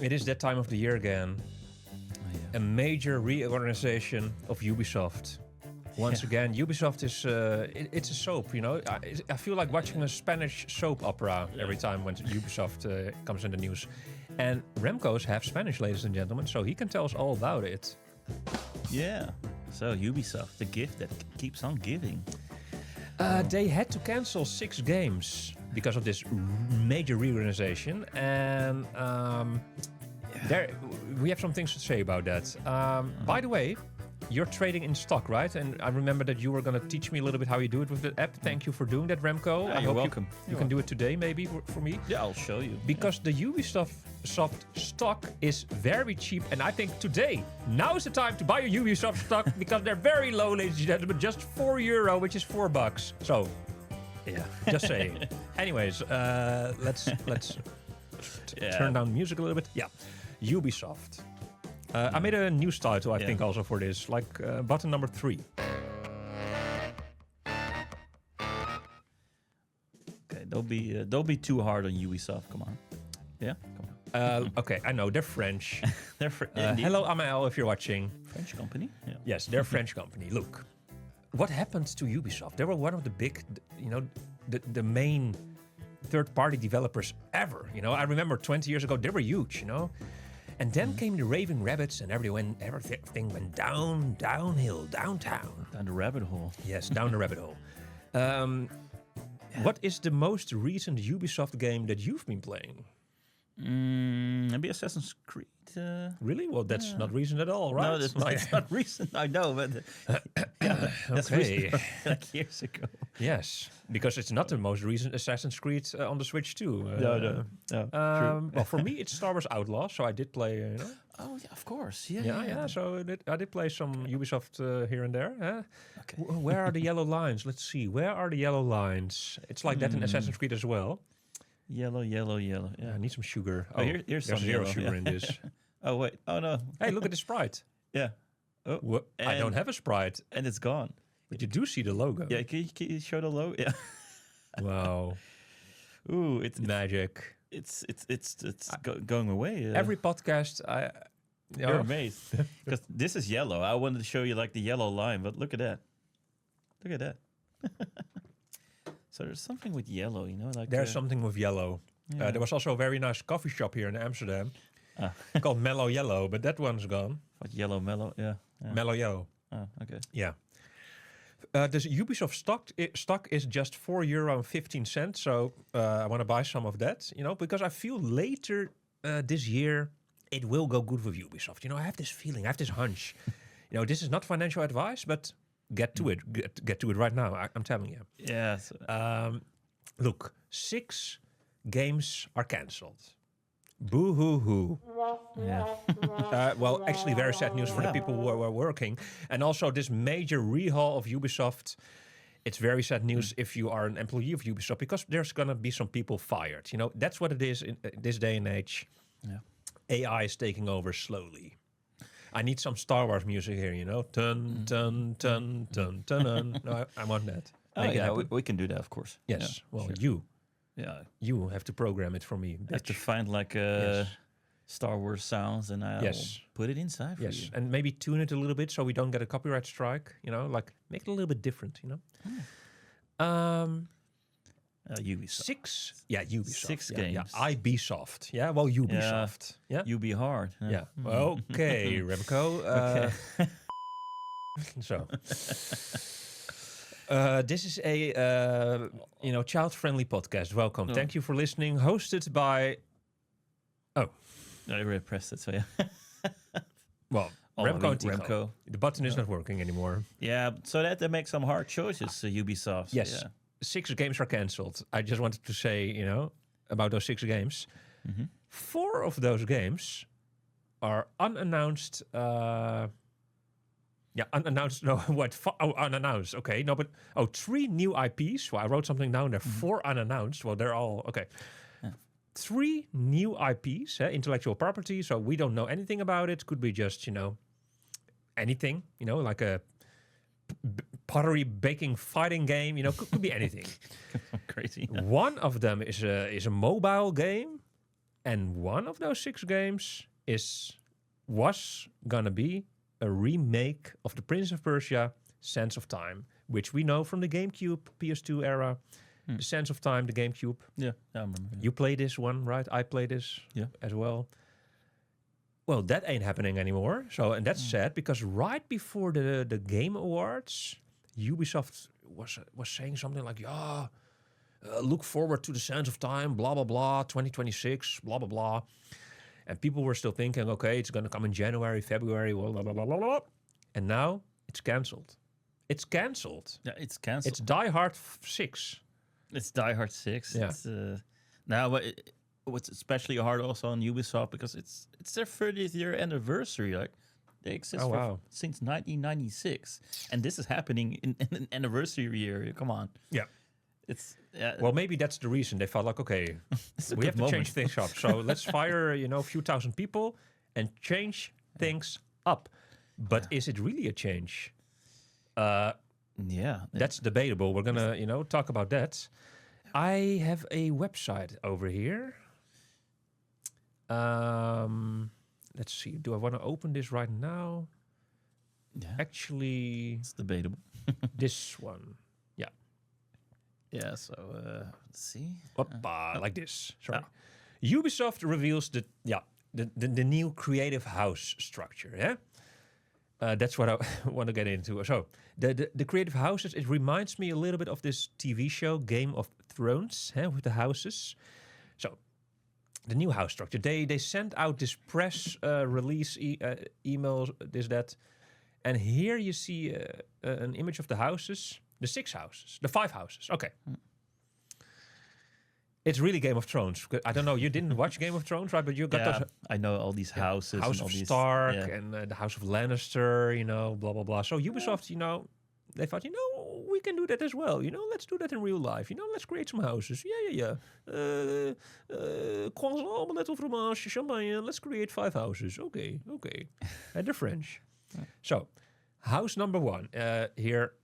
It is that time of the year again. A major reorganization of Ubisoft. Once again, Ubisoft is it's a soap, you know. I feel like watching a Spanish soap opera every time when Ubisoft comes in the news. And Remco's half Spanish, ladies and gentlemen, so he can tell us all about it. Yeah. So Ubisoft, the gift that keeps on giving. They had to cancel 6 games because of this major reorganization, and we have some things to say about that. By the way, you're trading in stock, right? And I remember that you were going to teach me a little bit how you do it with the app. Thank you for doing that, Remco. Yeah, you're welcome. You can do it today, maybe, for me. Yeah, I'll show you. Because the Ubisoft stock is very cheap. And I think today, now is the time to buy a Ubisoft stock because they're very low, ladies and gentlemen. Just €4, which is $4. So, yeah, just saying. Anyways, let's turn down music a little bit. Yeah, Ubisoft. I made a news title, I think, also for this, like button number 3. Okay, don't be too hard on Ubisoft. Come on. Yeah, come on. Okay, I know they're French. They're hello, Amael, if you're watching. French company. Yeah. Yes, they're a French company. Look, what happened to Ubisoft? They were one of the big, you know, the main third-party developers ever. You know, I remember 20 years ago they were huge. You know. And then came the raving rabbits, and everything went downhill, downtown. Down the rabbit hole. Yes, down the rabbit hole. What is the most recent Ubisoft game that you've been playing? Maybe Assassin's Creed. Really? Well, that's not recent at all, right? No, that's not recent. I know, but that's recent, like years ago. Yes, because it's not the most recent Assassin's Creed on the Switch too. No, true. Well, for me, it's Star Wars Outlaws, so I did play. You know? Oh yeah, of course. Yeah. So I did play some Ubisoft here and there. Okay. Where are the yellow lines? Let's see. Where are the yellow lines? It's like that in Assassin's Creed as well. Yellow. Yeah, I need some sugar. Oh, here's some zero yellow, sugar in this. Oh wait. Oh no. Hey, look at the Sprite. Yeah. Oh, I don't have a Sprite, and it's gone. but you do see the logo. Yeah, can you show the logo? Yeah. Wow. Ooh, it's Magic. It's going away. Every podcast, You're amazed because this is yellow. I wanted to show you like the yellow line, but look at that. Look at that. So there's something with yellow, you know, like there's something with yellow. Yeah. There was also a very nice coffee shop here in Amsterdam called Mellow Yellow, but that one's gone. What yellow mellow? Yeah. Mellow Yellow. Oh, okay. Yeah. The Ubisoft stock is just €4.15. So I want to buy some of that, you know, because I feel later this year it will go good with Ubisoft. You know, I have this feeling, I have this hunch. You know, this is not financial advice, but get to it. Get to it right now. I'm telling you. Yeah. Look, 6 games are cancelled. Boo hoo hoo. Yeah. Well, actually, very sad news for the people who are working. And also this major rehaul of Ubisoft. It's very sad news if you are an employee of Ubisoft, because there's going to be some people fired. You know, that's what it is in this day and age. Yeah. AI is taking over slowly. I need some Star Wars music here, you know. Dun, dun, dun, dun, dun, dun. No, I want that. Oh, yeah, we can do that, of course. Yes. Yeah, well, sure. you have to program it for me. I have to find like Star Wars sounds, and I'll put it inside for you. And maybe tune it a little bit so we don't get a copyright strike. You know, like make it a little bit different. You know. Ubisoft. Ubisoft. 6 games. Yeah, Ubisoft. Yeah, well, Ubisoft. Yeah. You be hard. Yeah. Okay, Remco. So. This is a child-friendly podcast. Welcome. Oh. Thank you for listening. Hosted by. Oh, I already pressed it. So yeah. Well, Remco and Tycho. Remco. The button is not working anymore. Yeah. So that they make some hard choices. Ubisoft. Yes. Yeah. 6 games are cancelled. I just wanted to say, you know, about those 6 games. 4 of those games are unannounced. Unannounced. No, what? Unannounced. Okay, no, but 3 new IPs. Well, I wrote something down there. 4 unannounced. Well, they're all okay. 3 new IPs, intellectual property. So we don't know anything about it. Could be just, you know, anything. You know, like a pottery baking fighting game. You know, could be anything. Crazy. One of them is a mobile game. And one of those 6 games was gonna be a remake of the Prince of Persia: Sands of Time, which we know from the GameCube, PS2 era. The Sands of Time, the GameCube. Yeah, I remember. Yeah. You play this one, right? I play this as well. Well, that ain't happening anymore. So, and that's sad because right before the Game Awards, Ubisoft was saying something like, look forward to the Sands of Time, blah, blah, blah, 2026, blah, blah, blah. And people were still thinking, okay, it's going to come in January, February, blah, blah, blah, blah, blah. And now it's cancelled. It's cancelled. Yeah, it's cancelled. It's Die Hard 6. It's Die Hard 6. Yeah. It's, now, what's especially hard also on Ubisoft, because it's their 30th year anniversary. Like, they exist since 1996. And this is happening in an anniversary year. Come on. Yeah. It's well, maybe that's the reason they felt like, okay, we have to change things up. So let's fire, a few thousand people and change things up. But is it really a change? That's debatable. We're gonna, talk about that. I have a website over here. Let's see. Do I want to open this right now? Yeah. Actually, it's debatable. This one. Yeah, so let's see. Like this. Sorry. Ubisoft reveals the new creative house structure. Yeah, that's what I want to get into. So the creative houses. It reminds me a little bit of this TV show Game of Thrones, with the houses. So the new house structure. They sent out this press release email, this that, and here you see an image of the houses. The 6 houses, the 5 houses. Okay. It's really Game of Thrones. I don't know. You didn't watch Game of Thrones, right? But you got those. I know all these houses. House and all of these, Stark and the House of Lannister, blah, blah, blah. So Ubisoft, they thought, we can do that as well. Let's do that in real life. Let's create some houses. Yeah. Croissant, omelette au fromage, champagne. Let's create 5 houses. Okay. And they're French. So, house number 1 here,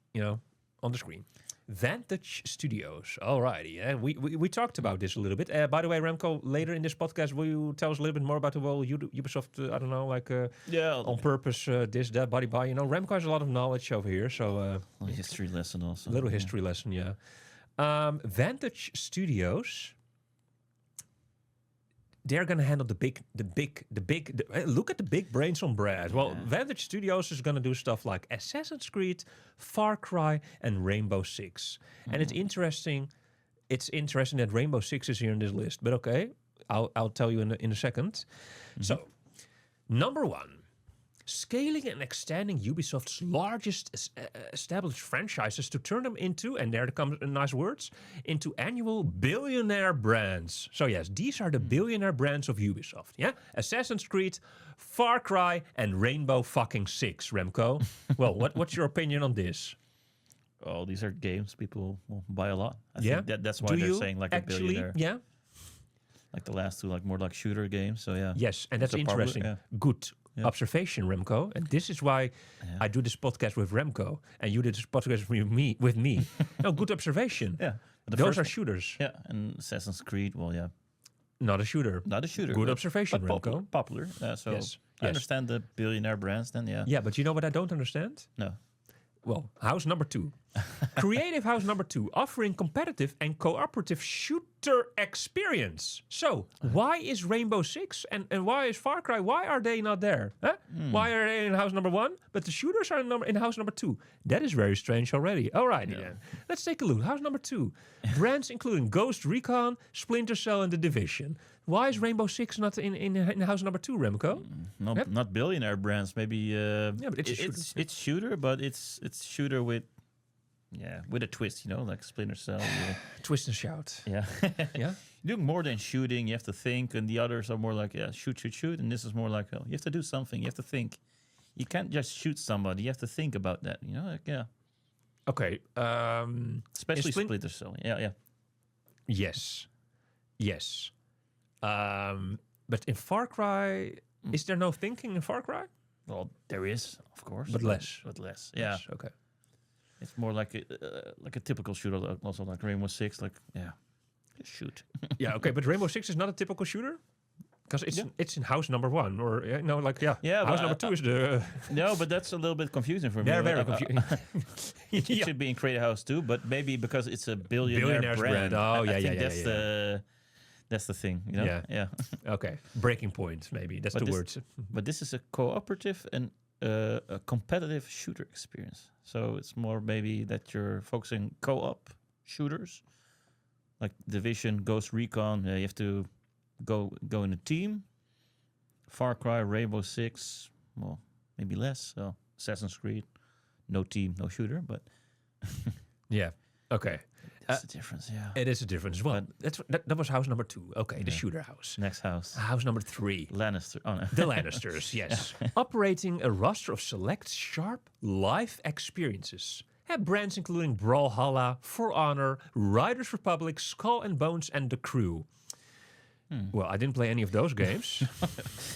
on the screen. Vantage Studios. Alrighty. Yeah. We talked about this a little bit. By the way, Remco, later in this podcast, will you tell us a little bit more about the whole Ubisoft, I don't know, like on purpose, this, that, body. Remco has a lot of knowledge over here. So a little history lesson also. A little history lesson, yeah. Vantage Studios, they're going to handle the big, look at the big brains on Brad. Well, Vantage Studios is going to do stuff like Assassin's Creed, Far Cry, and Rainbow Six. And it's interesting that Rainbow Six is here in this list. But okay, I'll tell you in a second. So, number 1. Scaling and extending Ubisoft's largest established franchises to turn them into, and there comes nice words, into annual billionaire brands. So yes, these are the billionaire brands of Ubisoft. Yeah, Assassin's Creed, Far Cry, and Rainbow fucking Six. Remco, well, what's your opinion on this? Oh, these are games people will buy a lot. I think that's why they're saying like actually, a billionaire. Yeah. Like the last 2, like more like shooter games. So yeah. Yes, and that's interesting. Good observation, Remco. And this is why I do this podcast with Remco, and you did this podcast with me. No, good observation. Yeah, those are shooters. Yeah, and Assassin's Creed. Well, yeah, not a shooter. Not a shooter. Good observation, but Remco. Popular. So yes. I understand the billionaire brands. Then Yeah, but you know what I don't understand? No. Well, house number 2. Creative house number 2, offering competitive and cooperative shooter experience. So, why is Rainbow Six and why is Far Cry, why are they not there? Huh? Why are they in house number 1, but the shooters are in house number 2? That is very strange already. Alrighty then. Let's take a look. House number 2. Brands including Ghost Recon, Splinter Cell, and The Division. Why is Rainbow Six not in house number 2, Remco? Not billionaire brands. Maybe but it's shooter, but it's shooter with a twist, like Splinter Cell. Twist and shout. Yeah. Yeah. You're doing more than shooting. You have to think, and the others are more like shoot, and this is more like you have to do something. You have to think. You can't just shoot somebody. You have to think about that. Okay. Especially Splinter Cell. Yeah. Yes. But in Far Cry, is there no thinking in Far Cry? Well, there is, of course, but less. Yeah. Less, okay. It's more like a typical shooter, also like Rainbow Six. Like, just shoot. Yeah. Okay, but Rainbow Six is not a typical shooter. Because it's in house number 1, or house number 2 is the no, but that's a little bit confusing for me. They're very confusing. It should be in Creative House too, but maybe because it's a billionaire's brand. Oh, I think that's the thing. You know? Yeah. Okay. Breaking point, maybe. That's the words. But this is a cooperative and a competitive shooter experience. So it's more maybe that you're focusing co-op shooters, like Division, Ghost Recon. You have to go in a team. Far Cry, Rainbow Six, well, maybe less. So Assassin's Creed, no team, no shooter, but yeah. Okay. That's the difference, yeah. It is a difference. Well, that was house number 2. Okay, the shooter house. Next house. House number 3. Lannister. Oh, no. The Lannisters, yes. Operating a roster of select, sharp, life experiences. Have brands including Brawlhalla, For Honor, Riders Republic, Skull and Bones, and The Crew. Well, I didn't play any of those games.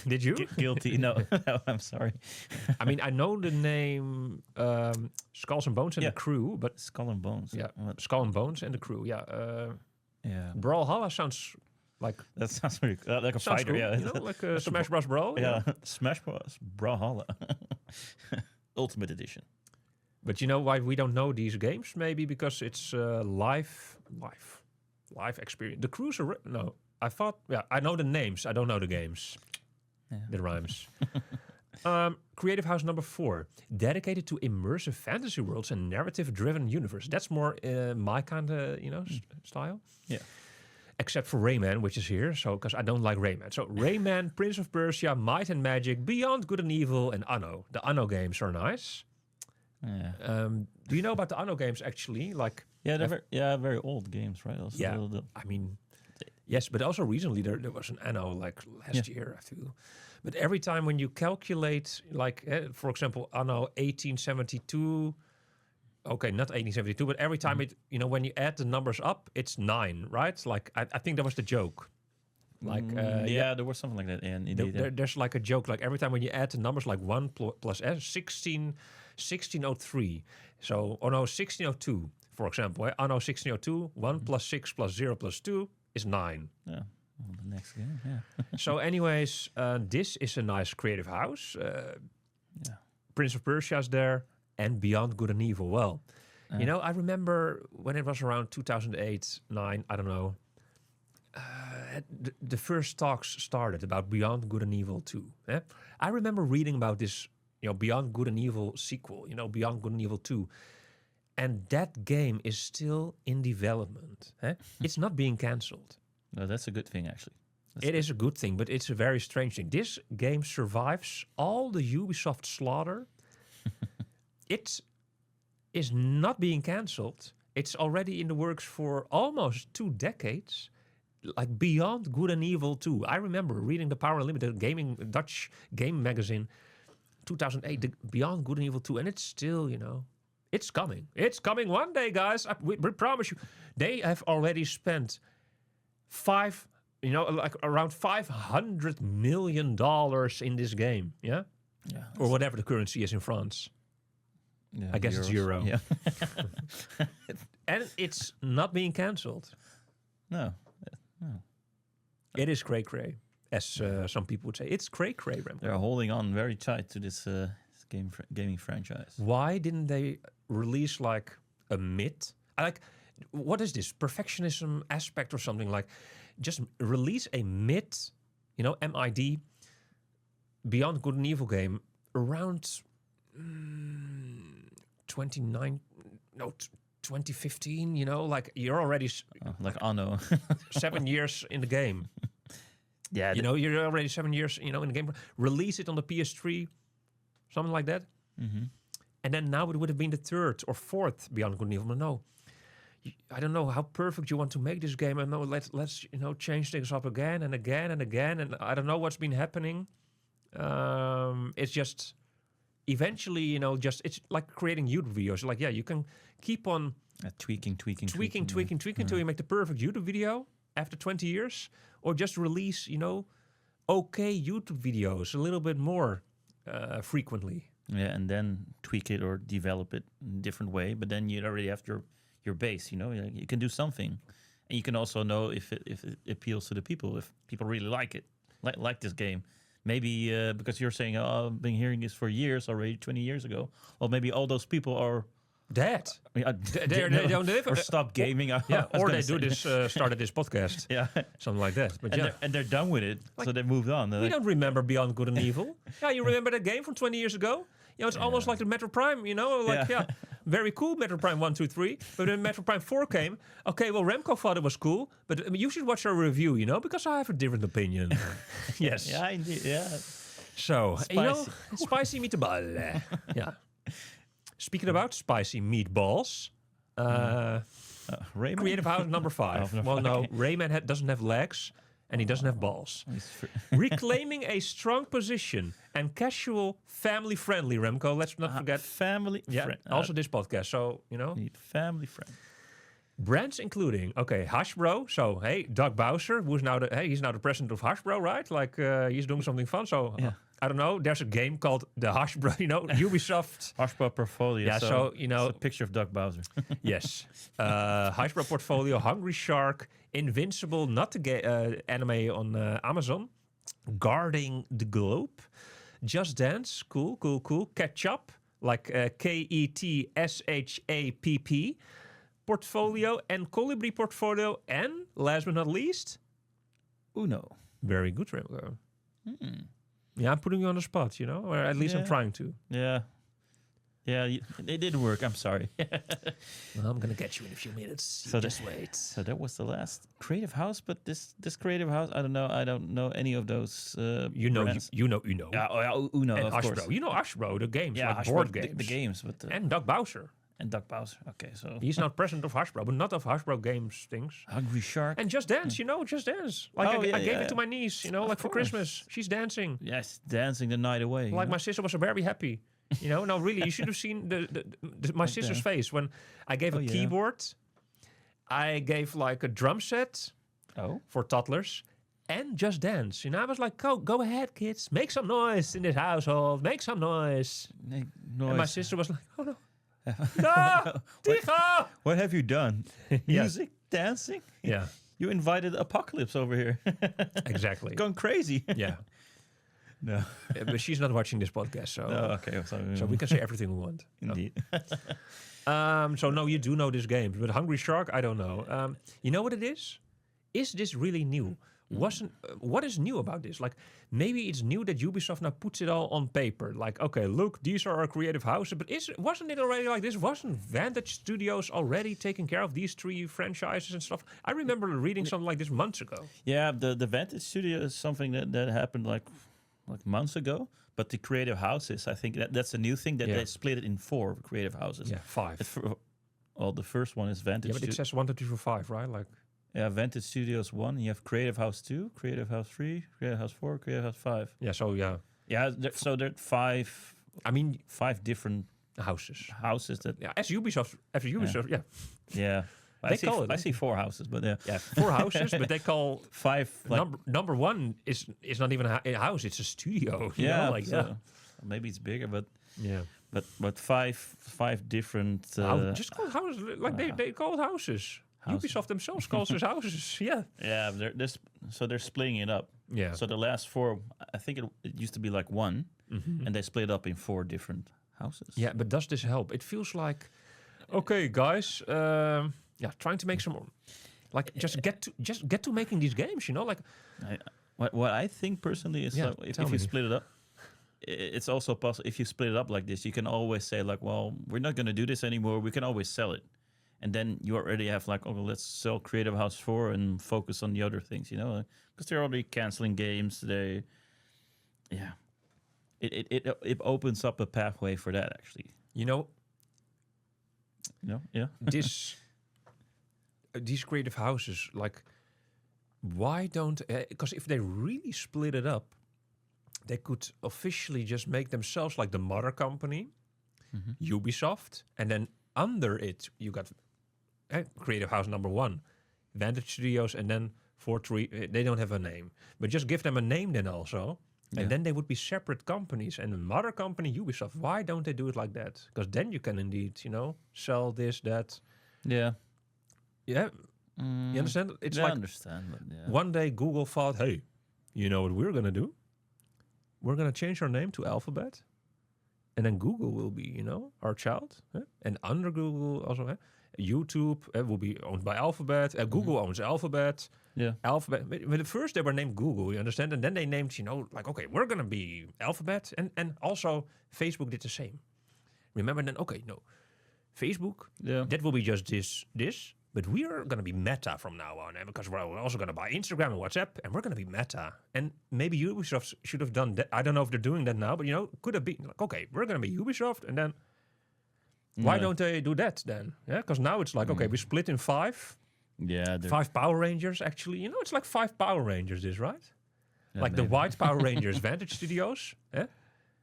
Did you? Guilty. No, I'm sorry. I mean, I know the name Skulls and Bones and The Crew, but Skull and Bones. Yeah, Skull and Bones and The Crew. Yeah. Brawlhalla sounds like that sounds really like a fighter. Cool, yeah, you know, like a Smash Bros. Brawl. Yeah, Smash Bros. Brawlhalla, Ultimate Edition. But you know why we don't know these games? Maybe because it's live experience. The Crew's no. I thought, I know the names. I don't know the games. Yeah. It rhymes. Creative House number 4. Dedicated to immersive fantasy worlds and narrative-driven universe. That's more my kind of, style. Yeah. Except for Rayman, which is here. So, because I don't like Rayman. So, Rayman, Prince of Persia, Might and Magic, Beyond Good and Evil, and Anno. The Anno games are nice. Yeah. Do you know about the Anno games, actually? Like, yeah, they're very old games, right? Also, yeah. I mean... Yes, but also recently there was an Anno like last year. I feel, but every time when you calculate, like for example, Anno 1872. Okay, not 1872, but every time when you add the numbers up, it's 9, right? Like I think that was the joke. Like there was something like that. And there's like a joke. Like every time when you add the numbers, like 1 plus S, 1603. So 1602, for example, Anno 1602, 1 plus 6 plus 0 plus 2. Is 9. Yeah, well, the next game. Yeah. So, anyways, this is a nice creative house. Prince of Persia's there, and Beyond Good and Evil. Well, I remember when it was around 2008, 9. I don't know. The first talks started about Beyond Good and Evil 2. I remember reading about this, Beyond Good and Evil sequel. Beyond Good and Evil 2. And that game is still in development. It's not being cancelled. No, that's a good thing, actually. It is a good thing, but it's a very strange thing. This game survives all the Ubisoft slaughter. It is not being cancelled. It's already in the works for almost 2 decades. Like Beyond Good and Evil 2. I remember reading the Power Unlimited Dutch game magazine, 2008, the Beyond Good and Evil 2, and it's still, it's coming. It's coming one day, guys. We promise you. They have already spent around $500 million in this game. Yeah? Yeah. Or whatever the currency is in France. Yeah, I guess euros. It's euro. Yeah. And it's not being cancelled. No. It is cray-cray, as some people would say. It's cray-cray, Remco. They're holding on very tight to this gaming franchise. Why didn't they release like a what is this perfectionism aspect or something? Like just release a MID Beyond Good and Evil game around 2015, like you're already like Anno 7 years in the game. Yeah, you're already 7 years, in the game. Release it on the PS3, something like that. Mm-hmm. And then now it would have been the 3rd or 4th Beyond Good and Evil. But no, I don't know how perfect you want to make this game. And no, let's change things up again and again and again. And I don't know what's been happening. It's just eventually, it's like creating YouTube videos. Like, you can keep on tweaking until you make the perfect YouTube video after 20 years, or just release, okay YouTube videos a little bit more frequently. Yeah, and then tweak it or develop it in a different way. But then you already have your base. You can do something, and you can also know if it appeals to the people, if people really like it. like this game. Maybe because you're saying, oh, I've been hearing this for years already, 20 years ago. Well, maybe all those people are dead. They don't live. Or stop gaming. Yeah, or they do this, started this podcast. Yeah. Something like that. But and they're done with it, so they moved on. You don't remember Beyond Good and Evil. Yeah, you remember that game from 20 years ago? It's almost like the Metro Prime, very cool Metro Prime 1, 2, 3. But when Metro Prime 4 came, okay, well, Remco thought it was cool, but you should watch our review, because I have a different opinion. Yes. Yeah, indeed, yeah. So, spicy meatball. Yeah. Speaking about spicy meatballs, Rayman? Creative House number 5. Oh, well, no, Rayman doesn't have legs. And he doesn't have balls. Reclaiming a strong position and casual, family-friendly, Remco. Let's not forget. Family-friendly. Also this podcast, so, Need family-friendly. Brands including, Hasbro. So, hey, Doug Bowser, he's now the president of Hasbro, right? Like, he's doing something fun. So, I don't know. There's a game called the Hasbro, Ubisoft. Hasbro portfolio. Yeah, so it's a picture of Doug Bowser. Yes. Hasbro portfolio, Hungry Shark, Invincible, not the anime on Amazon, Guarding the Globe, Just Dance, cool. Ketchup, like Ketshap, portfolio, and Colibri portfolio, and last but not least, Uno. Very good, Remco. Yeah, I'm putting you on the spot, or at least I'm trying to. Yeah. Yeah, it didn't work. I'm sorry. Well, I'm going to get you in a few minutes. Just wait. So that was the last Creative House, but this Creative House, I don't know any of those brands. You know Uno. Yeah, Uno, and of Hasbro. course. You know Hasbro, the games, yeah, like Hasbro, board games. The games. But, and Doug Bowser. And Doug Bowser. Okay, so... He's not president of Hasbro, but not of Hasbro games things. Hungry Shark. And Just Dance, Just Dance. Like I gave it to my niece, like for Christmas. She's dancing. Yes, dancing the night away. Like my sister was very happy. No, really, you should have seen my sister's face when I gave a keyboard. I gave like a drum set for toddlers and Just Dance. I was like, go ahead, kids, make some noise in this household, make some noise. Noise. And my sister was like, oh no. No, Tycho! What have you done? Music, dancing? Yeah. You invited Apocalypse over here. Exactly. Going crazy. Yeah. No. But she's not watching this podcast, so okay. So we can say everything we want. Indeed. So no, you do know this game, but Hungry Shark, I don't know. You know what it is? Is this really new? What is new about this? Like, maybe it's new that Ubisoft now puts it all on paper. Like, okay, look, these are our creative houses. But wasn't it already like this? Wasn't Vantage Studios already taking care of these 3 franchises and stuff? I remember reading something like this months ago. Yeah, the Vantage Studio is something that happened like months ago. But the creative houses, I think that's a new thing that they split it in 4 creative houses. Yeah, 5. The first one is Vantage. Yeah, but it says 1, 2, 3, 4, 5, right? Like. Yeah, Vantage Studios 1. You have Creative House 2, Creative House 3, Creative House 4, Creative House 5. Yeah, so yeah. Yeah, so there are 5. I mean, 5 different houses. Houses that. Yeah, as Ubisoft, yeah. Yeah. I see 4 houses, but yeah. Yeah, 4 houses, but they call 5. Like, number 1 is not even a house; it's a studio. Maybe it's bigger, but yeah. But 5 different. Just called houses, like they call it houses. Ubisoft themselves calls these houses. Yeah. Yeah, they're splitting it up. Yeah. So the last 4, I think it used to be like 1, and they split up in 4 different houses. Yeah, but does this help? It feels like, okay, guys, trying to make some, like, just get to making these games. Like, what I think personally is if you split it up, it's also possible. If you split it up like this, you can always say like, well, we're not going to do this anymore. We can always sell it. And then you already have like, let's sell Creative House 4 and focus on the other things, because they're already canceling games. It opens up a pathway for that actually. These creative houses, like, why don't? Because if they really split it up, they could officially just make themselves like the mother company, Ubisoft, and then under it you got. Creative House number 1, Vantage Studios, and then 4-3. They don't have a name, but just give them a name then also, and then they would be separate companies. And the mother company, Ubisoft. Why don't they do it like that? Because then you can indeed, sell this, that. Yeah. Yeah. You understand? It's I like understand. But one day Google thought, hey, you know what we're gonna do? We're gonna change our name to Alphabet, and then Google will be, you know, our child, and under Google also, YouTube will be owned by Alphabet. Google owns Alphabet. Yeah. Alphabet. But at first they were named Google, you understand, and then they named, you know, like, okay, we're gonna be Alphabet, and also Facebook did the same. Remember then? Okay, no, Facebook. Yeah. That will be just this. But we are going to be Meta from now on, because we're also going to buy Instagram and WhatsApp, and we're going to be Meta. And maybe Ubisoft should have done that. I don't know if they're doing that now, but, you know, could have been like, okay, we're going to be Ubisoft, and then why don't they do that then? Yeah, because now it's like, okay, we split in 5. Yeah. 5 Power Rangers, actually. You know, it's like 5 Power Rangers, right? Yeah, like maybe. the White Power Rangers Vantage Studios. Yeah.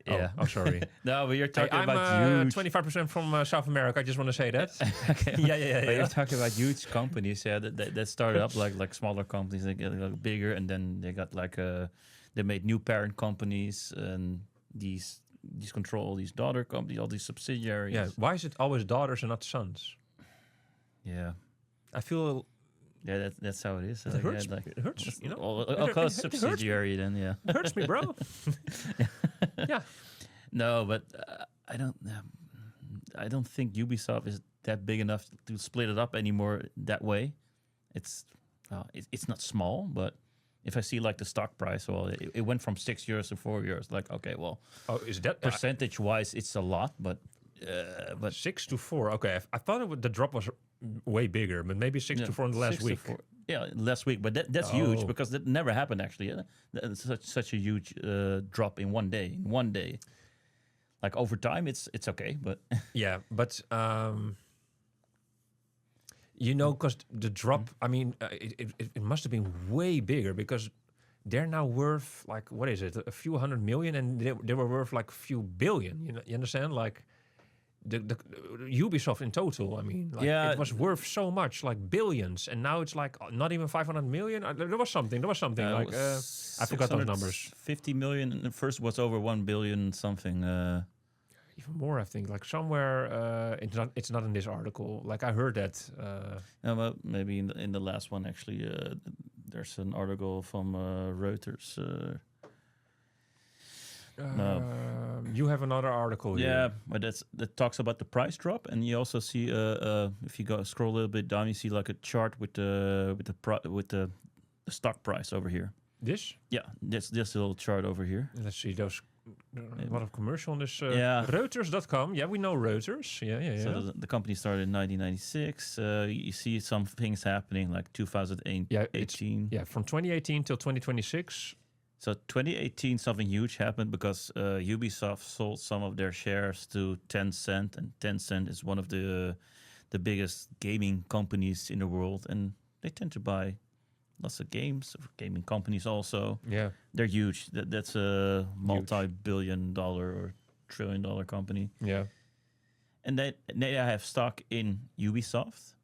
Yeah. Oh, sorry. No, but you're talking I'm about huge. 25% from South America. I just want to say that. Okay. yeah. But you're talking about huge companies, that started up like smaller companies, they get like bigger, and then they got like they made new parent companies, and these control all these daughter companies, all these subsidiaries. Yeah. Why is it always daughters and not sons? Yeah. I feel Yeah, that's how it is. it hurts. It hurts. You know, I'll call it subsidiary then. Yeah. it hurts me, bro. Yeah. No, but I don't think Ubisoft is that big enough to split it up anymore that way. It's not small, but if I see like the stock price, well, it went from 6 years to 4 years. Like, okay, well, is that percentage wise, it's a lot, but 6 to 4? Okay, I thought the drop was way bigger, but maybe 6 to 4 in the last week. Yeah, last week, but that's huge because that never happened actually. Yeah? That's such a huge drop in one day. Like over time, it's okay, but yeah, but you know, because the drop, I mean, it must have been way bigger because they're now worth like, what is it, a few hundred million, and they were worth like a few billion. You know, you understand? Like the Ubisoft in total, I mean, like, yeah, it was worth so much, like billions, and now it's like not even 500 million. There was something like I forgot those numbers. 50 million, and the first was over 1 billion something. Even more, I think, like somewhere. It's not in this article. Like I heard that. No, but maybe in the last one actually. There's an article from Reuters. No. You have another article here. Yeah, but that talks about the price drop, and you also see if you scroll a little bit down, you see like a chart with the stock price over here. This? Yeah, this little chart over here. Let's see those. A lot of commercial on this. Yeah. Reuters.com. Yeah, we know Reuters. Yeah. So the company started in 1996. You see some things happening like 2018. Yeah, from 2018 till 2026. So 2018, something huge happened because Ubisoft sold some of their shares to Tencent, and Tencent is one of the biggest gaming companies in the world, and they tend to buy lots of gaming companies also. Yeah. They're huge. That's a multi-billion-dollar or trillion-dollar company. Yeah. And they have stock in Ubisoft.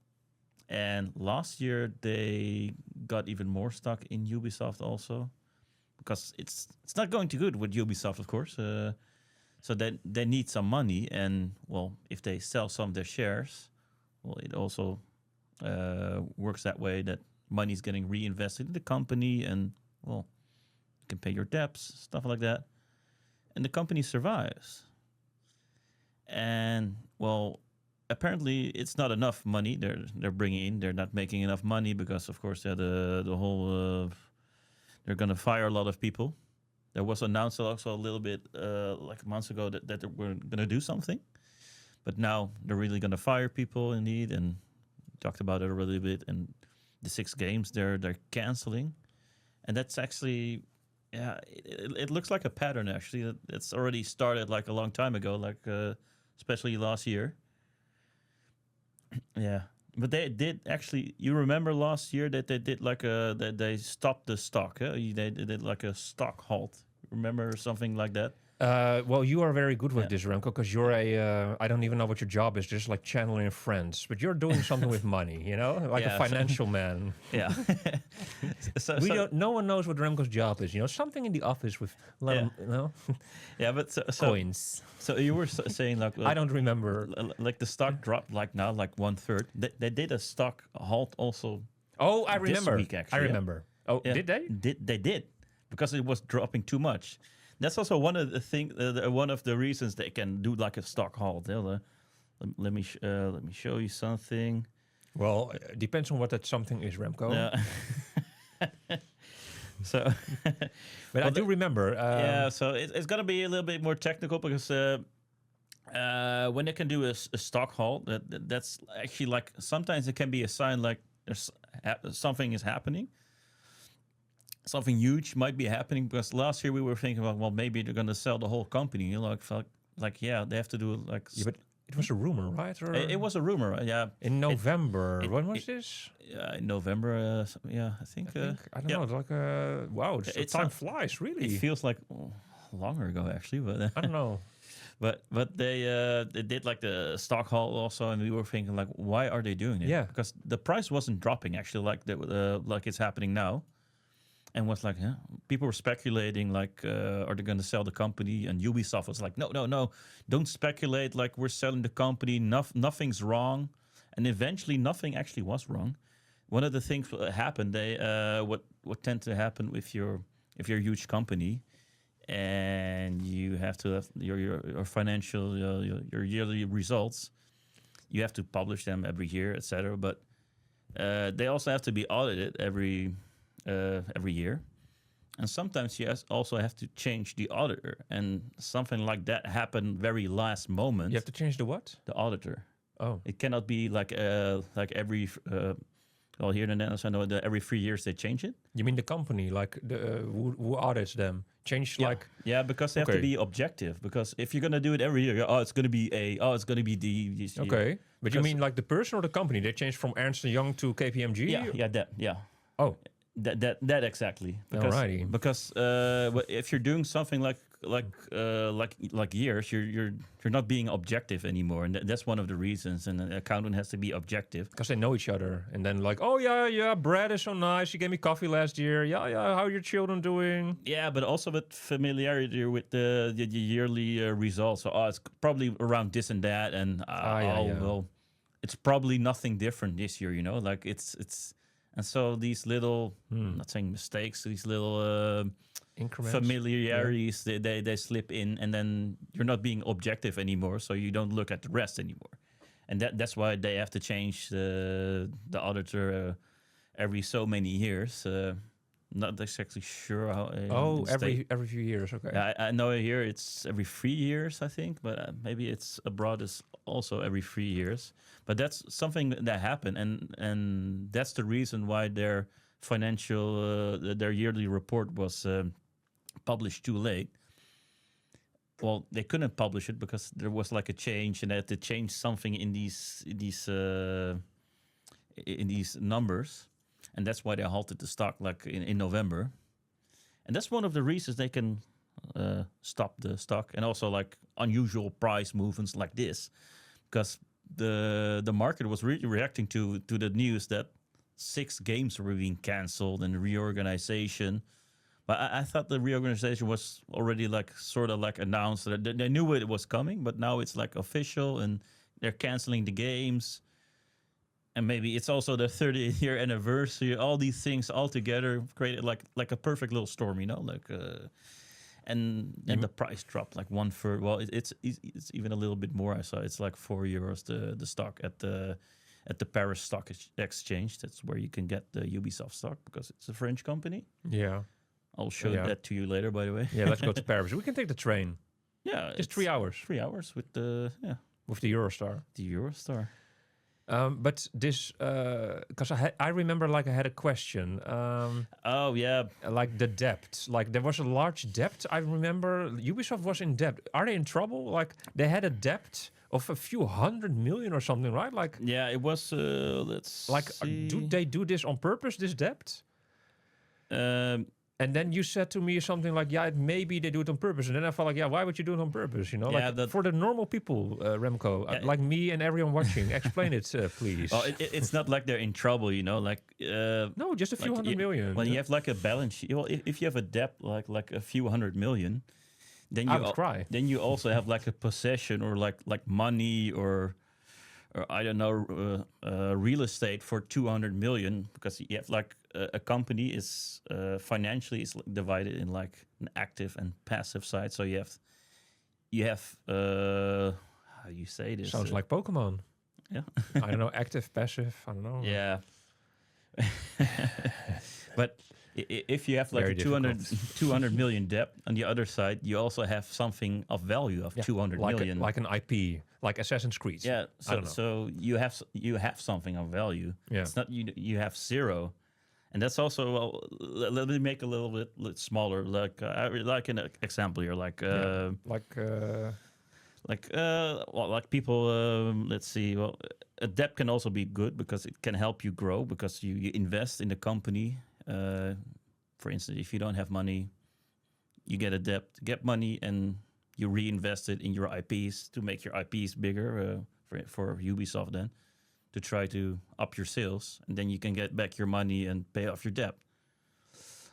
And last year, they got even more stock in Ubisoft also. Because it's not going too good with Ubisoft, of course. So they need some money. And, well, if they sell some of their shares, well, it also works that way that money is getting reinvested in the company, and well, you can pay your debts, stuff like that, and the company survives. And well, apparently it's not enough money they're bringing in. They're not making enough money because, of course, the whole they're gonna fire a lot of people. There was announced also a little bit like months ago that they were gonna do something, but now they're really gonna fire people indeed, and we talked about it a little bit. And the 6 games they're canceling, and that's actually, yeah, it looks like a pattern actually. It's already started like a long time ago, like especially last year. Yeah, but they did actually. You remember last year that they did like that they stopped the stock. They did like a stock halt. Remember something like that? Well, you are very good with this, Remco, because you're I don't even know what your job is, just like channeling friends. But you're doing something with money, you know, like a financial man. Yeah. No one knows what Remco's job is, you know, something in the office with, you know. Yeah, but coins. So you were saying like I don't remember. Like the stock dropped like now like 1/3. They did a stock halt also. Oh, I remember. This week, actually, I remember. Oh, yeah. did they? They did. because it was dropping too much. That's also one of the one of the reasons they can do like a stock halt. Let me show you something. Well, it depends on what that something is, Remco. Yeah. So, but I do remember. So it's gonna be a little bit more technical because when they can do a stock halt, that's actually like sometimes it can be a sign like there's something is happening. Something huge might be happening, because last year we were thinking about, well, maybe they're gonna sell the whole company. You know, like yeah, they have to do like. Yeah, but it was a rumor, right? Or it was a rumor, right? Yeah. In November. When was this? In November. Yeah, I think I don't know. Like wow, time flies. Really, it feels like longer ago actually, but I don't know. But they did like the stock haul also, and we were thinking like, why are they doing it? Yeah, because the price wasn't dropping actually like it's happening now. And was like, people were speculating, like, are they going to sell the company? And Ubisoft was like, no, don't speculate. Like, we're selling the company. Nothing's wrong. And eventually, nothing actually was wrong. One of the things that happened, what tend to happen if you're a huge company, and you have to have your financial your yearly results, you have to publish them every year, etc. But they also have to be audited every year, and sometimes you also have to change the auditor, and something like that happened very last moment. You have to change the what? The auditor. Oh, it cannot be like every. Well, here in the Netherlands, I know that every 3 years they change it. You mean the company, like the who audits them, change like? Yeah, because they have to be objective. Because if you're gonna do it every year, it's gonna be it's gonna be D. Okay, but you mean like the person or the company? They change from Ernst & Young to KPMG. Yeah. Oh. That exactly. Because, Alrighty. Because if you're doing something like years, you're not being objective anymore, and that's one of the reasons. And an accountant has to be objective because they know each other, and then like, oh yeah, Brad is so nice. He gave me coffee last year. Yeah. How are your children doing? Yeah, but also with familiarity with the yearly results. So it's probably around this and that, and well, it's probably nothing different this year. You know, like it's. And so these little, I'm not saying mistakes, these little familiarities, they slip in, and then you're not being objective anymore, so you don't look at the rest anymore. And that's why they have to change the auditor every so many years. Not exactly sure how. Every few years, okay. Yeah, I know here it's every 3 years, I think, but maybe it's abroad is also every 3 years. But that's something that happened, and that's the reason why their financial, their yearly report was published too late. Well, they couldn't publish it because there was like a change, and they had to change something in these numbers. And that's why they halted the stock like in November. And that's one of the reasons they can stop the stock, and also like unusual price movements like this. Because the market was really reacting to the news that 6 games were being canceled and reorganization. But I thought the reorganization was already like sort of like announced. They knew it was coming, but now it's like official, and they're canceling the games. And maybe it's also the 30th year anniversary. All these things all together created like a perfect little storm, you know. Like, and the price dropped like 1/3. Well, it's even a little bit more. I saw it's like €4 the stock at the Paris Stock Exchange. That's where you can get the Ubisoft stock, because it's a French company. Yeah, I'll show that to you later. By the way. Yeah, let's go to Paris. We can take the train. Yeah, just 3 hours. 3 hours with the Eurostar. The Eurostar. But this, because I remember, like, I had a question. Like the debt. Like, there was a large debt. I remember Ubisoft was in debt. Are they in trouble? Like, they had a debt of a few $100 million or something, right? Like, yeah, it was. Let's like, see. do they do this on purpose? This debt? And then you said to me something like, yeah, maybe they do it on purpose. And then I felt like, yeah, why would you do it on purpose? You know, like for the normal people, Remco, like me and everyone watching, explain it, please. Oh, it's not like they're in trouble, you know, like... no, just a few $100 million. When you have like a balance sheet, well, if you have a debt like a few $100 million, then I would cry. Then you also have like a possession or like money or or I don't know, real estate for 200 million, because you have like a company is financially is divided in like an active and passive side. So you have how you say this? Sounds like Pokemon. Yeah. I don't know, active, passive. I don't know. Yeah. But if you have like Very a 200 million debt, on the other side, you also have something of value of 200 million. Like an IP, like Assassin's Creed. Yeah, I don't know. so you have something of value. Yeah. It's not you have zero, and that's also, well, let me make a little bit smaller. Like an example here, like like people. Let's see. Well, a debt can also be good because it can help you grow because you invest in the company. For instance, if you don't have money, you get a debt, get money, and you reinvest it in your IPs to make your IPs bigger for Ubisoft then, to try to up your sales, and then you can get back your money and pay off your debt.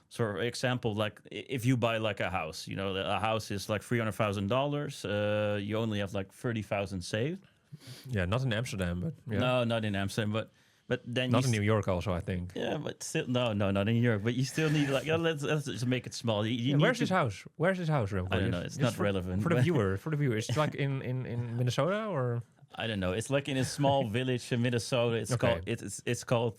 So, for example, like if you buy like a house, you know, a house is like $300,000. You only have like 30,000 saved. Yeah, not in Amsterdam, but yeah. No, not in Amsterdam, but then not in New York also, I think. Yeah, but still, no, not in New York. But you still need like, let's just make it small. You need where's his house? Where's his house, Remco? I don't know. It's not relevant for the viewer. For the viewer, it's like in Minnesota, or I don't know. It's like in a small village in Minnesota. It's called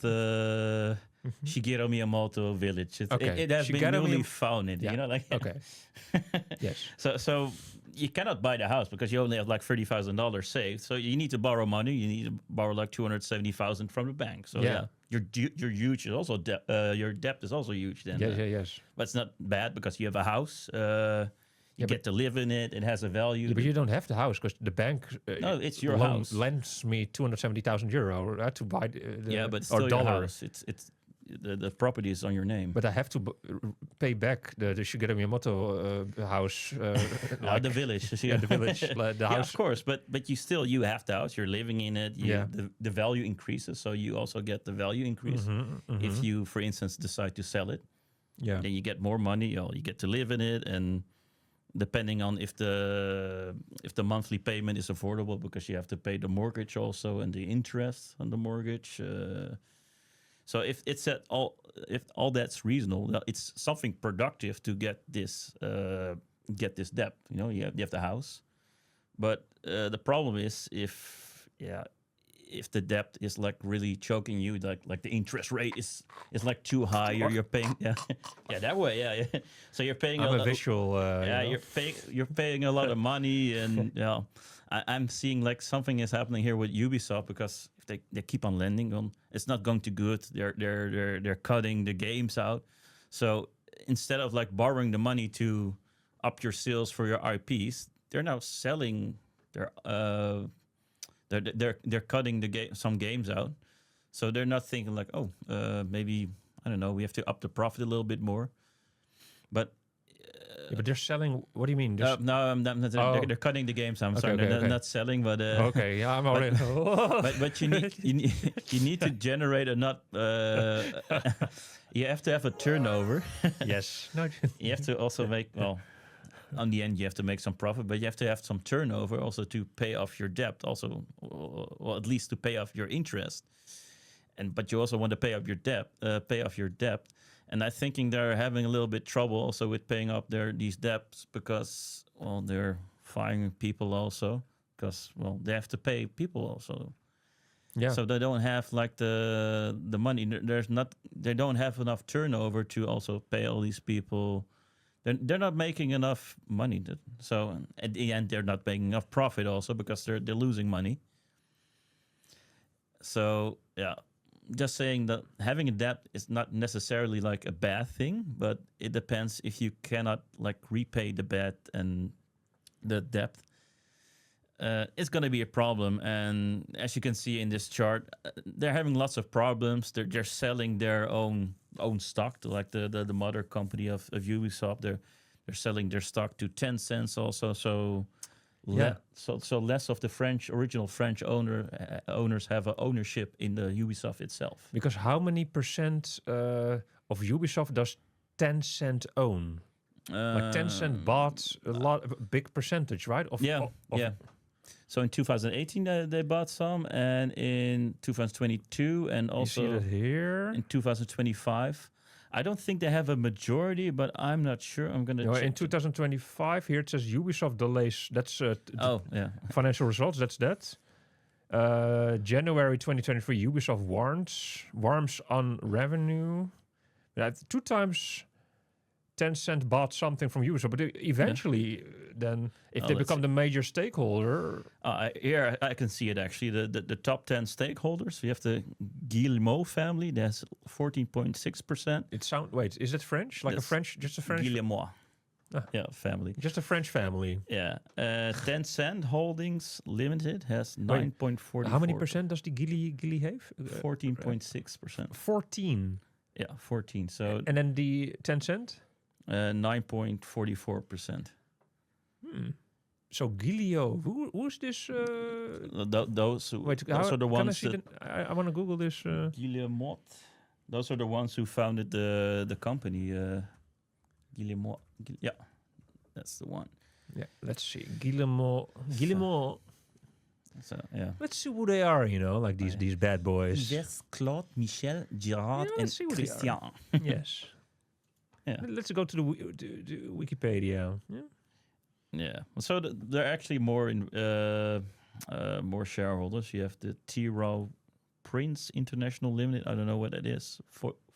Shigeru Miyamoto Village. It has been newly founded. Yeah. You know, like okay. Yes. So you cannot buy the house because you only have like $30,000 saved. So you need to borrow money. You need to borrow like $270,000 from the bank. So yeah, your huge is also your debt is also huge. Then yes. But it's not bad because you have a house. You get to live in it. It has a value. Yeah, but you don't have the house because the bank. No, it's your house. Lends me €270,000 to buy but it's still your house. It's the property is on your name. But I have to pay back the Shigeru Miyamoto house. The village. The village. The house. Of course. But you have the house. You're living in it. The value increases, so you also get the value increase. If you, for instance, decide to sell it, then you get more money. You get to live in it, and depending on if the monthly payment is affordable, because you have to pay the mortgage also and the interest on the mortgage. So if all that's reasonable, it's something productive to get this debt. You know, you have the house, but the problem is if the debt is like really choking you, like the interest rate is like too high, you're paying that way. So you're paying a visual. You're paying a lot of money, and I'm seeing like something is happening here with Ubisoft, because if they keep on lending on, it's not going too good. They're cutting the games out. So instead of like borrowing the money to up your sales for your IPs, they're now selling their they're cutting some games out. So they're not thinking like, maybe, I don't know, we have to up the profit a little bit more. But but they're selling. What do you mean? They're cutting the games. I'm sorry, they're not selling, but okay, yeah, I'm already. but you need to generate a not. You have to have a turnover. Yes. No. You have to also make on the end, you have to make some profit, but you have to have some turnover also to pay off your debt. Also, well, at least to pay off your interest. But you also want to pay off your debt. And I'm thinking they're having a little bit trouble also with paying up these debts, because they're firing people also, because they have to pay people also. Yeah. So they don't have like the money. They don't have enough turnover to also pay all these people. They're not making enough money. So at the end, they're not making enough profit also, because they're losing money. So yeah. Just saying that having a debt is not necessarily like a bad thing, but it depends if you cannot like repay the debt and the debt. It's going to be a problem. And as you can see in this chart, they're having lots of problems. They're selling their own stock to like the mother company of Ubisoft. They're selling their stock to 10 cents also. So so less of the original French owners have an ownership in the Ubisoft itself. Because how many percent of Ubisoft does Tencent own? Like Tencent bought a big percentage, right? So in 2018 they bought some, and in 2022, and also you see that here. in 2025. I don't think they have a majority, but I'm not sure. I'm gonna check. In 2025, here it says Ubisoft delays. That's financial results. That's that. January 2023, Ubisoft warms on revenue. Two times Tencent bought something from Ubisoft, but eventually, then if they become the major stakeholder, here I can see it actually. The top 10 stakeholders. We have the Guillemot family. That's 14.6%. Wait, is it French? Like just a French? Guillemot. Family. Just a French family. Yeah. Tencent Holdings Limited has 9.44. How many percent does the Gilly have? 14.6%. 14. Yeah, 14. So and then the Tencent? 9.44%. So Gilio, who's this? Those are the ones. I want to Google this. Guillemot. Those are the ones who founded the company. Guillemot. Yeah, that's the one. Yeah, let's see. Guillemot. So yeah. Let's see who they are. Like these bad boys. Yes, Claude, Michel, Gerard, and Christian. Yes. Yeah. Let's go to the Wikipedia. Yeah. So there are actually more more shareholders. You have the Tiro Prince International Limited. I don't know what that is.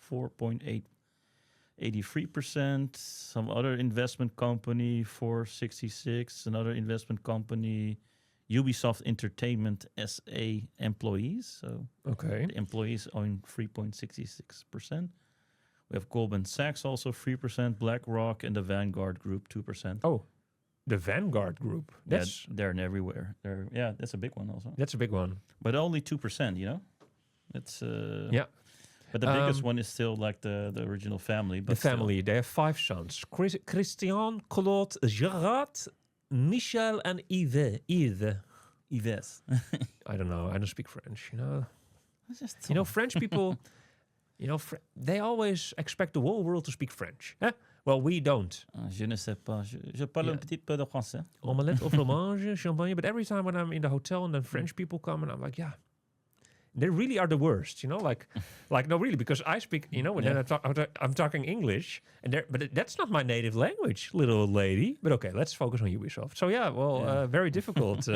4.83%. Some other investment company 4.66. Another investment company, Ubisoft Entertainment SA employees. So the employees own 3.66%. We have Goldman Sachs also 3%, BlackRock, and the Vanguard Group 2%. Oh, the Vanguard Group. They're in everywhere. That's a big one also. That's a big one. But only 2%, It's But the biggest one is still like the original family. But the family, they have 5 sons. Christian, Claude, Gerard, Michel, and Yves. I don't know. I don't speak French, French people... they always expect the whole world to speak French. Well, we don't. Je ne sais pas. Je parle un petit peu de français. Omelette au fromage, champagne. But every time when I'm in the hotel and then French people come and I'm like, they really are the worst, like no, really, because I speak, when I'm talking English, but that's not my native language, little old lady. But okay, let's focus on Ubisoft. So very difficult.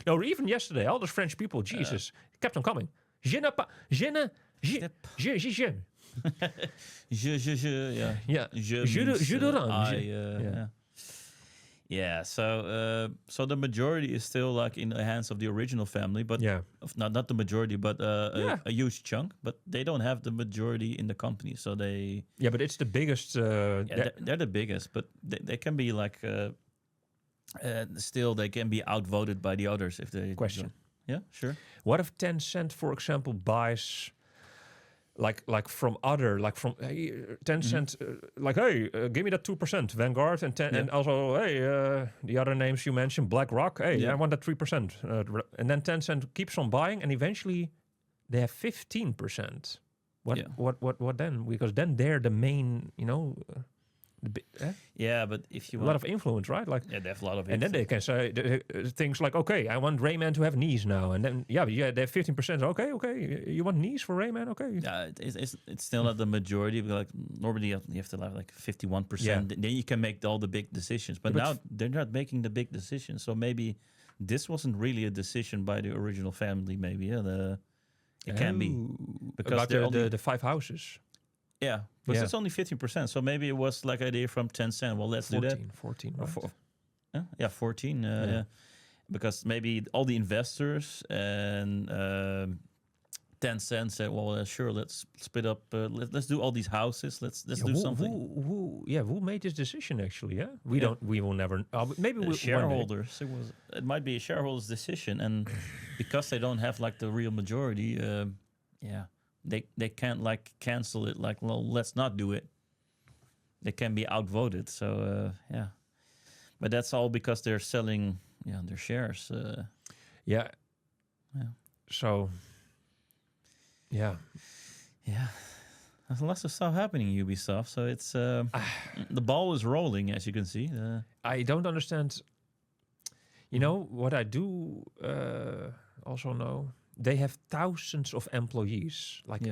No, even yesterday, all those French people, Jesus, kept on coming. Je ne pas, je ne. Je. So the majority is still like in the hands of the original family, but not the majority, but a huge chunk. But they don't have the majority in the company, so they. Yeah, but it's the biggest. They're the biggest, but they can be like. Still, they can be outvoted by the others if they. Question. Yeah, sure. What if Tencent, for example, buys like from Tencent, give me that 2%, Vanguard, and also, the other names you mentioned, BlackRock, I want that 3%. And then Tencent keeps on buying, and eventually they have 15%. What then? Because then they're the main, but if you want a lot of influence, right? Like they have a lot of influence. And then they can say things like, okay, I want Rayman to have knees now, and then they have 15%. Okay, you want knees for Rayman? Okay. Yeah, it's still not the majority. Like normally you have to have like 51%. Yeah. Then you can make all the big decisions. But now they're not making the big decisions. So maybe this wasn't really a decision by the original family. Maybe it can be because the 5 houses. Yeah, but it's only 15%. So maybe it was like idea from Tencent. Well, let's 14, do that. 14, right? 14. Because maybe all the investors and Tencent said, well, sure, let's split up. Let's do all these houses. Let's do something. Who made this decision actually? Yeah, we will never. Maybe we shareholders. It might be a shareholders' decision, and because they don't have like the real majority, They can't like cancel it. Like, well, let's not do it. They can be outvoted. So but that's all because they're selling their shares. So there's lots of stuff happening in Ubisoft. So it's the ball is rolling, as you can see. I don't understand. You know what I do also know? They have thousands of employees. Like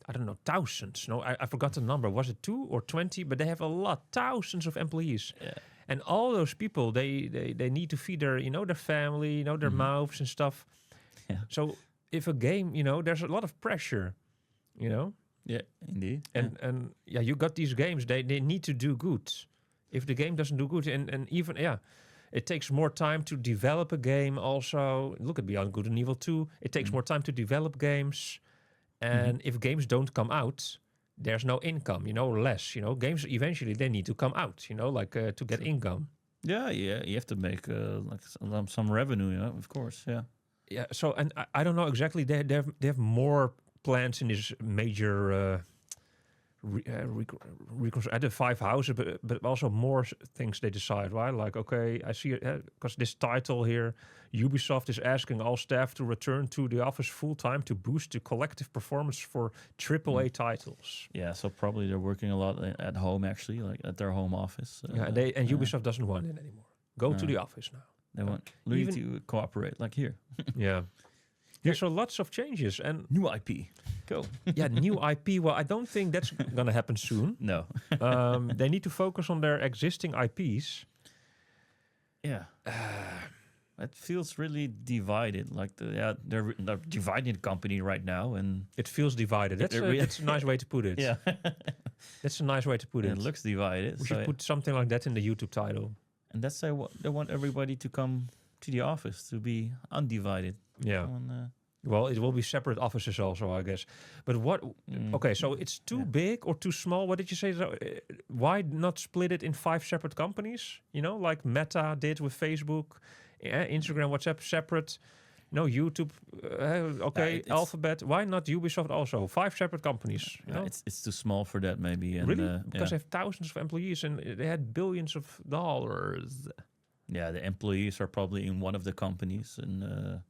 I don't know, thousands. No, I forgot the number. Was it 2 or 20? But they have a lot, thousands of employees. Yeah. And all those people, they need to feed their, their family, their mouths and stuff. Yeah. So if a game, there's a lot of pressure, Yeah, indeed. And you got these games, they need to do good. If the game doesn't do good, and even, it takes more time to develop a game also. Look at Beyond Good and Evil 2. It takes more time to develop games. And if games don't come out, there's no income, less. Games eventually, they need to come out, to get income. Yeah, you have to make some revenue, of course, yeah. Yeah, so, and I don't know exactly, they have more plans in this major at the 5 houses, but also more things they decide, right? Like, okay, I see it because this title here, Ubisoft is asking all staff to return to the office full time to boost the collective performance for AAA titles. Yeah, so probably they're working a lot at home, actually, like at their home office. And Ubisoft doesn't want it anymore. Go to the office now. They want Louis to cooperate, like here. Yeah. Yeah, so lots of changes and new IP. Go. New IP. Well, I don't think that's gonna happen soon. No. They need to focus on their existing IPs. Yeah. It feels really divided. Like they're dividing the company right now, and it feels divided. That's a nice way to put it. Yeah. That's a nice way to put it. It looks divided. We should put something like that in the YouTube title. And that's they want everybody to come to the office to be undivided. Yeah. Well, it will be separate offices also, I guess. But what? Okay, so it's too big or too small. What did you say? So, why not split it in 5 separate companies? Like Meta did with Facebook, Instagram, WhatsApp separate. No, YouTube. Alphabet. Why not Ubisoft also? 5 separate companies. It's too small for that, maybe. And, really? Because they have thousands of employees and they had billions of dollars. Yeah, the employees are probably in one of the companies, and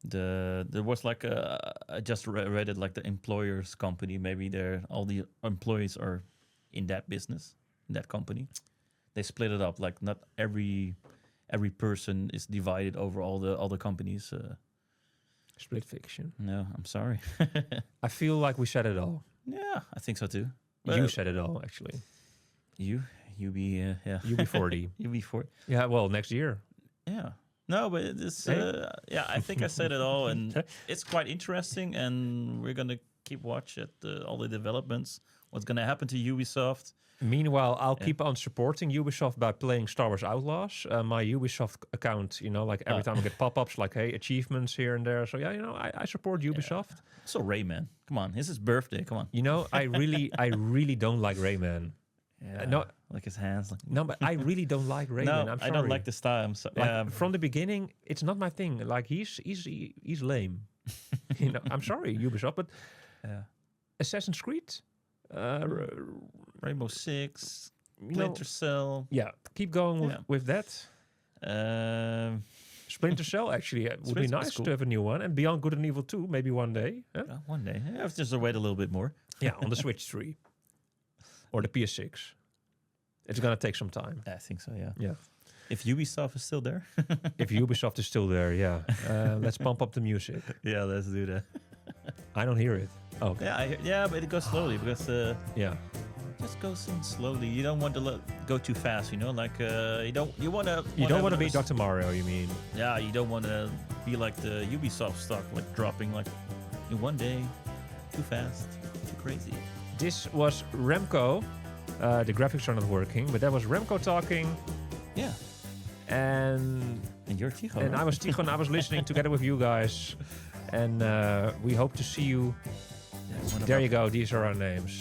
there was like I just read it, like the employer's company. Maybe all the employees are in that business, in that company. They split it up. Like not every person is divided over all the companies. Split fiction. No, I'm sorry. I feel like we said it all. Yeah, I think so too. You said it all, actually. UB40. UB40. Yeah, well, next year. Yeah. No, but it's I think I said it all, and it's quite interesting, and we're gonna keep watch at all the developments. What's gonna happen to Ubisoft? Meanwhile, I'll keep on supporting Ubisoft by playing Star Wars Outlaws. My Ubisoft account, like every time I get pop-ups, like, hey, achievements here and there. So I support Ubisoft. Yeah. So Rayman, come on, it's his birthday. Come on. I really don't like Rayman. Yeah, no, like his hands. No, but I really don't like Rayman. No, I'm sorry. I don't like the style. I'm from the beginning, it's not my thing. Like he's lame. I'm sorry, Ubisoft, but Assassin's Creed, Rainbow Six, Splinter Cell. Yeah, keep going with that. Splinter Cell actually would be nice to have a new one, and Beyond Good and Evil 2 maybe one day. Huh? One day, I have just to wait a little bit more. Yeah, on the Switch 3. Or the PS6. It's going to take some time. I think so, yeah. Yeah. If Ubisoft is still there. If Ubisoft is still there, yeah. Let's pump up the music. Yeah, let's do that. I don't hear it. Oh, okay. Yeah, but it goes slowly because... Just go slowly. You don't want to go too fast, Like, you want to... You don't want to be Dr. Mario, you mean? Yeah, you don't want to be like the Ubisoft stock, like dropping like in one day. Too fast. Too crazy. This was Remco. The graphics are not working, but that was Remco talking. Yeah. And you're Tycho. And right? I was Tycho, and I was listening together with you guys. And we hope to see you. There you go. These are our names.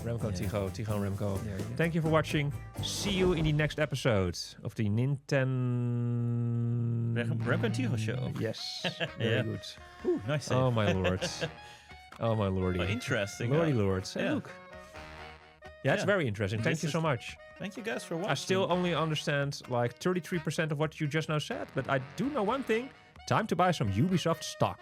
Remco, Tycho, Tycho, and Remco. Thank you for watching. See you in the next episode of the Nintendo... Remco and Tycho show. Yes. Very good. Ooh, nice save. Oh, my lord. Oh, my lordy. Oh, interesting. Lordy lords. Hey, look. Yeah, it's very interesting. Thank you so much. Thank you guys for watching. I still only understand like 33% of what you just now said, but I do know one thing. Time to buy some Ubisoft stock.